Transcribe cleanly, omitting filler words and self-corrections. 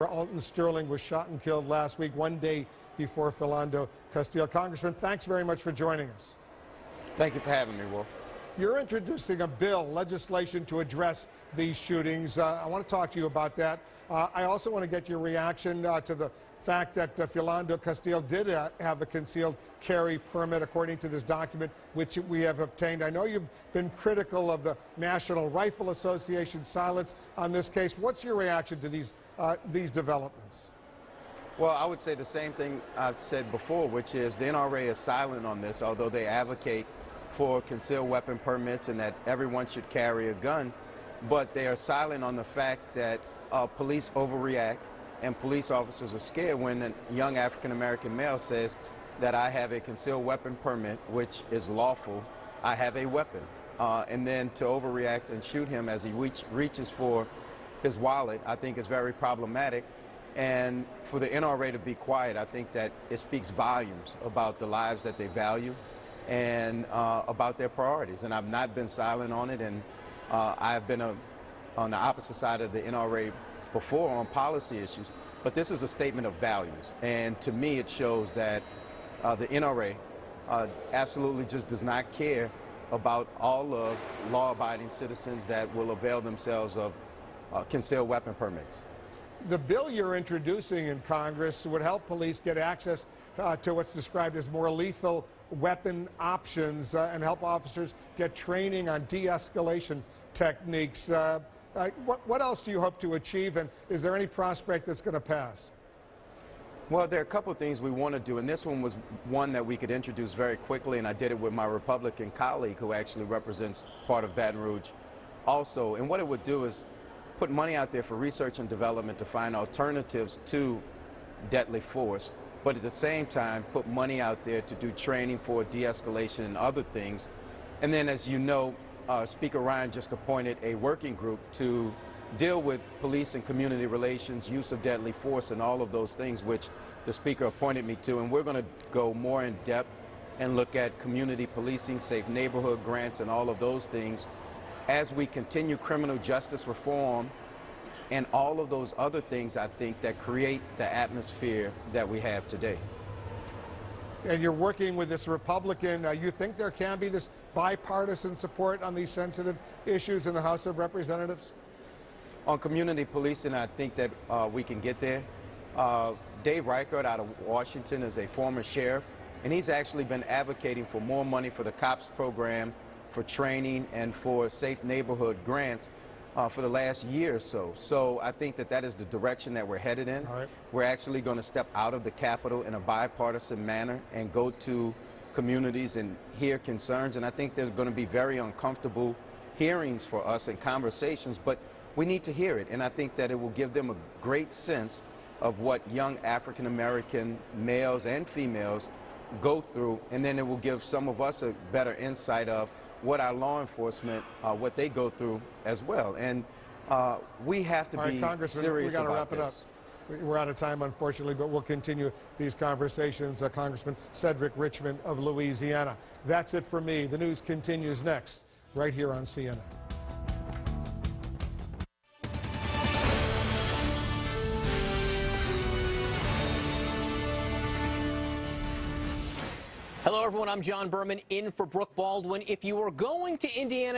Alton Sterling was shot and killed last week, one day before Philando Castile. Congressman, thanks very much for joining us. Thank you for having me, Wolf. You're introducing a bill, legislation to address these shootings. I want to talk to you about that. I also want to get your reaction to the fact that Philando Castile did have a concealed carry permit, according to this document, which we have obtained. I know you've been critical of the National Rifle Association's silence on this case. What's your reaction to these developments? Well, I would say the same thing I've said before, which is the NRA is silent on this, although they advocate for concealed weapon permits and that everyone should carry a gun. But they are silent on the fact that police overreact and police officers are scared when a young African-American male says that I have a concealed weapon permit, which is lawful, I have a weapon. And then to overreact and shoot him as he reaches for his wallet, I think is very problematic. And for the NRA to be quiet, I think that it speaks volumes about the lives that they value and about their priorities. And I've not been silent on it, and I've been on the opposite side of the NRA before on policy issues. But this is a statement of values, and to me it shows that the NRA absolutely just does not care about all of law-abiding citizens that will avail themselves of concealed weapon permits. The bill you're introducing in Congress would help police get access to what's described as more lethal weapon options and help officers get training on de-escalation techniques. What else do you hope to achieve, and is there any prospect that's going to pass? Well, there are a couple of things we want to do, and this one was one that we could introduce very quickly, and I did it with my Republican colleague who actually represents part of Baton Rouge also. And what it would do is put money out there for research and development to find alternatives to deadly force, but at the same time put money out there to do training for de-escalation and other things. And then, as you know, Speaker Ryan just appointed a working group to deal with police and community relations, use of deadly force, and all of those things, which the Speaker appointed me to. And we're going to go more in depth and look at community policing, safe neighborhood grants, and all of those things as we continue criminal justice reform and all of those other things, I think, that create the atmosphere that we have today. And you're working with this Republican. You think there can be this bipartisan support on these sensitive issues in the House of Representatives? On community policing, I think that we can get there. Dave Reichert out of Washington is a former sheriff, and he's actually been advocating for more money for the COPS program, for training, and for safe neighborhood grants for the last year or so. So I think that that is the direction that we're headed in. All right. We're actually going to step out of the Capitol in a bipartisan manner and go to communities and hear concerns. And I think there's going to be very uncomfortable hearings for us and conversations, but we need to hear it. And I think that it will give them a great sense of what young African-American males and females go through, and then it will give some of us a better insight of what our law enforcement, what they go through as well. And we have to be serious about this. We're out of time, unfortunately, but we'll continue these conversations. Congressman Cedric Richmond of Louisiana. That's it for me. The news continues next, right here on CNN. Hello, everyone. I'm John Berman in for Brooke Baldwin. If you are going to Indiana